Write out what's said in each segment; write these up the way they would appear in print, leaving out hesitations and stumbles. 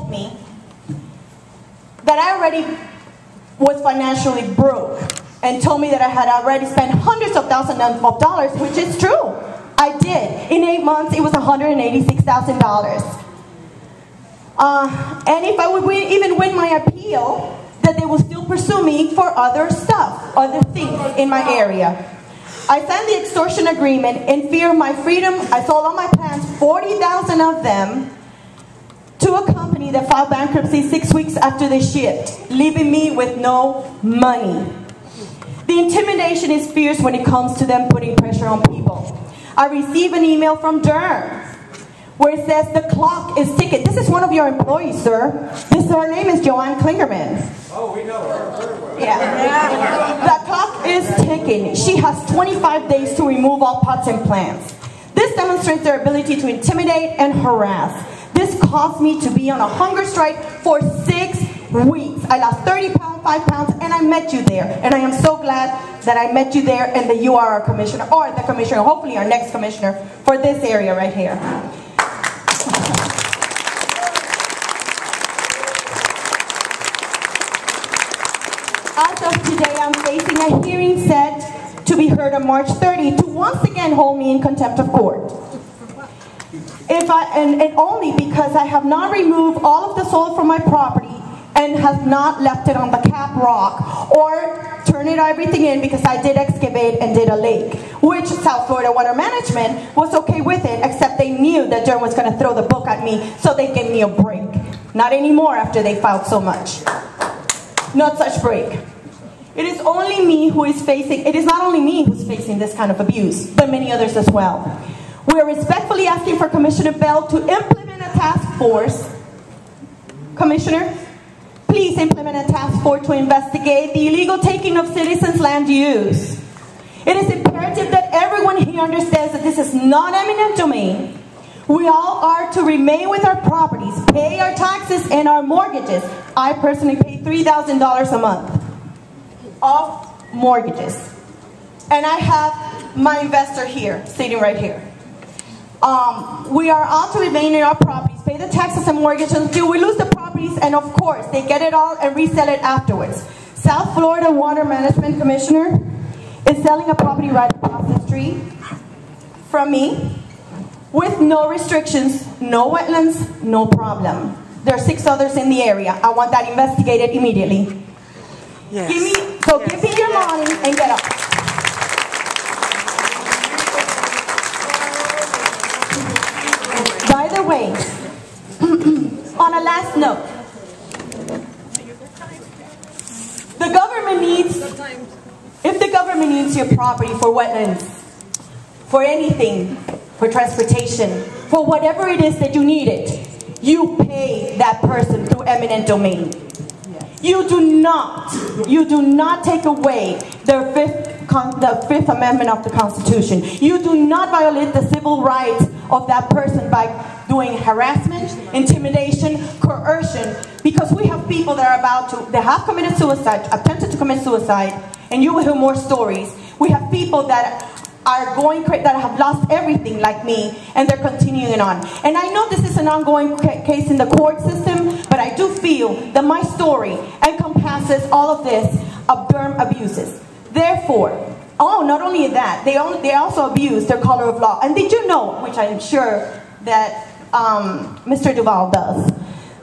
told me that I already was financially broke and told me that I had already spent hundreds of thousands of dollars, which is true. I did. In 8 months, it was $186,000. And if I would even win my appeal, that they will still pursue me for other stuff, other things in my area. I signed the extortion agreement in fear of my freedom. I sold all my plants, 40,000 of them, to a company that filed bankruptcy 6 weeks after they shipped, leaving me with no money. The intimidation is fierce when it comes to them putting pressure on people. I received an email from DERM where it says the clock is ticking. This is one of your employees, sir. Her name is Joanne Klingerman. Oh, we know her very well. Yeah. The clock is ticking. She has 25 days to remove all pots and plants. This demonstrates their ability to intimidate and harass. This caused me to be on a hunger strike for 6 weeks. I lost 30 pounds, 5 pounds, and I met you there. And I am so glad that I met you there and that you are our commissioner, or the commissioner, hopefully our next commissioner for this area right here. As of today, I'm facing a hearing set to be heard on March 30 to once again hold me in contempt of court. And only because I have not removed all of the soil from my property and have not left it on the cap rock or turned everything in, because I did excavate and did a lake, which South Florida Water Management was okay with it, except they knew that DERM was going to throw the book at me, so they gave me a break. Not anymore after they filed so much. Not such break. It is not only me who's facing this kind of abuse, but many others as well. We are respectfully asking for Commissioner Bell to implement a task force. Commissioner, please implement a task force to investigate the illegal taking of citizens' land use. It is imperative that everyone here understands that this is not eminent domain. We all are to remain with our properties, pay our taxes and our mortgages. I personally pay $3,000 a month of mortgages. And I have my investor here, sitting right here. We are all to remain in our properties, pay the taxes and mortgages until we lose the properties, and of course, they get it all and resell it afterwards. South Florida Water Management Commissioner is selling a property right across the street from me with no restrictions, no wetlands, no problem. There are 6 others in the area. I want that investigated immediately. Yes. Give me your money and get up. By the way, on a last note, if the government needs your property for wetlands, for anything, for transportation, for whatever it is that you need it, you pay that person through eminent domain. You do not take away the Fifth Amendment of the Constitution. You do not violate the civil rights of that person by doing harassment, intimidation, coercion, because we have people that are that have committed suicide, attempted to commit suicide, and you will hear more stories. We have people that that have lost everything like me, and they're continuing on. And I know this is an ongoing case in the court system, but I do feel that my story encompasses all of this of DERM abuses. Therefore, not only that, they also abuse their color of law. And did you know, which I'm sure that Mr. Duval does,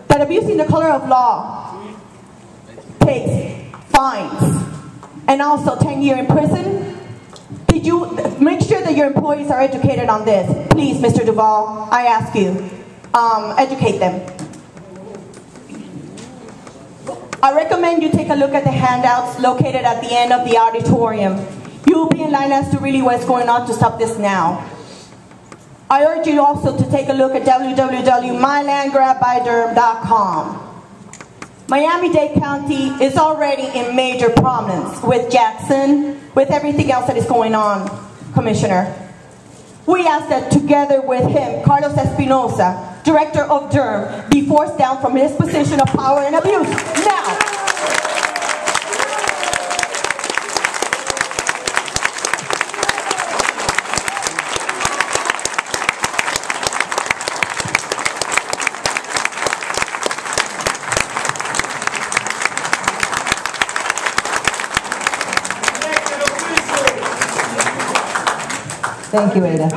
that abusing the color of law takes fines and also 10 years in prison? Did you make sure that your employees are educated on this? Please, Mr. Duval, I ask you, educate them. I recommend you take a look at the handouts located at the end of the auditorium. You will be in line as to really what's going on to stop this now. I urge you also to take a look at www.mylandgrabbydurham.com. Miami-Dade County is already in major prominence with Jackson, with everything else that is going on, Commissioner. We ask that together with him, Carlos Espinosa, Director of DERM, be forced down from his position of power and abuse now. Thank you, Ada.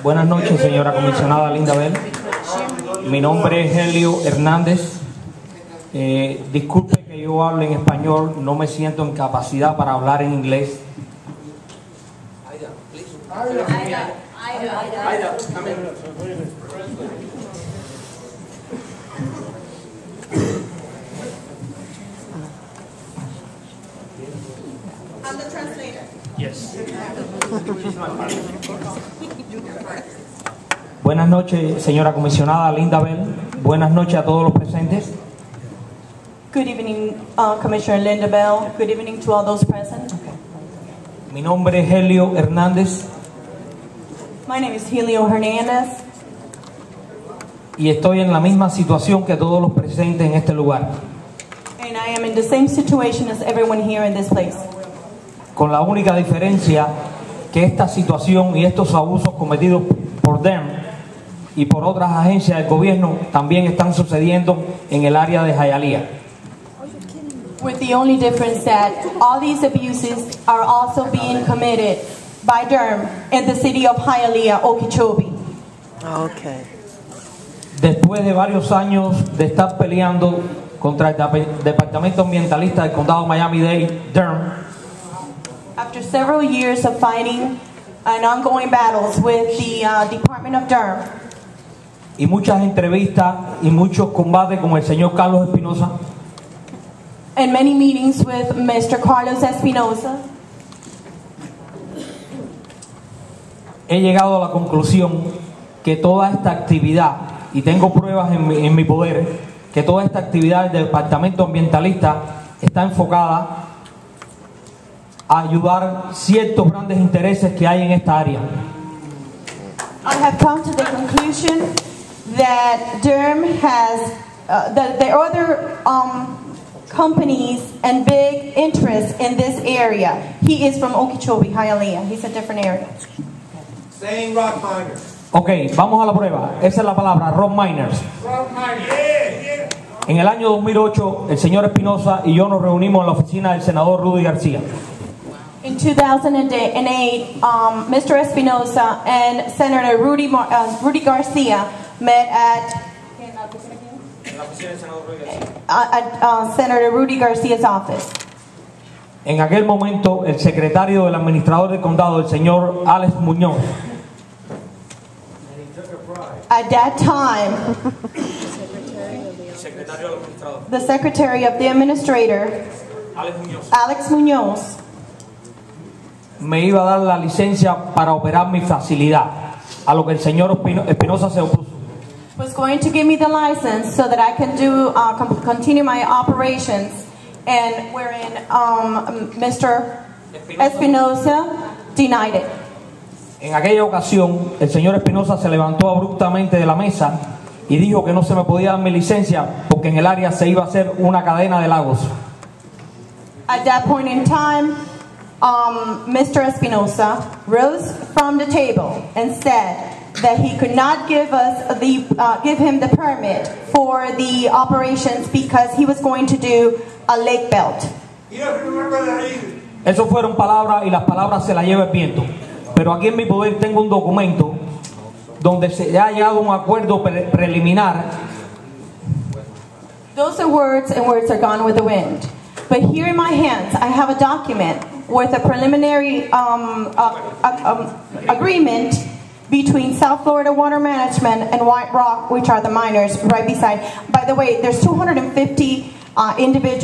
Buenas noches, señora comisionada Linda Bell. Mi nombre es Helio Hernández. Disculpe que yo hable en español, no me siento en capacidad para hablar en inglés. I'm the translator. Yes. Buenas noches, señora comisionada Linda Bell. Buenas noches a todos los presentes. Good evening, Commissioner Linda Bell. Good evening to all those present. Mi nombre es Helio Hernández My name is Helio Hernandez, y estoy en la misma situación que todos los presentes en este lugar, and I am in the same situation as everyone here in this place. con la única diferencia que esta situación y estos abusos cometidos por DERM y por otras agencias del gobierno también están sucediendo en el área de Hialeah. With the only difference that all these abuses are also being committed by DERM in the city of Hialeah, Okeechobee. Okay. Después de varios años de estar peleando contra el Departamento Ambientalista del Condado de Miami-Dade, DERM, After several years of fighting and ongoing battles with the Department of DERM, y muchas entrevistas y muchos combates con el señor Carlos Espinosa, and many meetings with Mr. Carlos Espinosa, he llegado a la conclusión que toda esta actividad, y tengo pruebas en mi poder, que toda esta actividad del Departamento Ambientalista está enfocada a ayudar ciertos grandes intereses que hay en esta área. I have come to the conclusion that DERM has, that there are other companies and big interests in this area. He is from Okeechobee, Hialeah. He's a different area. Saying rock miners. Ok, vamos a la prueba. Esa es la palabra, rock miners. Rock miners. Yeah. En el año 2008, el señor Espinosa y yo nos reunimos en la oficina del senador Rudy García. In 2008, Mr. Espinosa and Senator Rudy Garcia met at Senator Rudy Garcia's office. En aquel momento, el secretario del administrador del condado, el señor Alex Muñoz, At that time, the secretary of the administrator, Alex Muñoz, me iba a dar la licencia para operar mi facilidad, a lo que el señor Espinosa se opuso. was going to give me the license so that I can do continue my operations, and wherein Mr. Espinosa denied it. En aquella ocasión, el señor Espinosa se levantó abruptamente de la mesa y dijo que no se me podía dar mi licencia porque en el área se iba a hacer una cadena de lagos. At that point in time, Mr. Espinosa rose from the table and said that he could not give him the permit for the operations because he was going to do a lake belt. He doesn't remember that either. Eso fueron palabras y las palabras se las lleva el viento. Pero aquí en mi poder tengo un documento donde se ha llegado a un acuerdo preliminar. Those are words, and words are gone with the wind. But here in my hands, I have a document with a preliminary agreement between South Florida Water Management and White Rock, which are the miners right beside. By the way, there's 250 individuals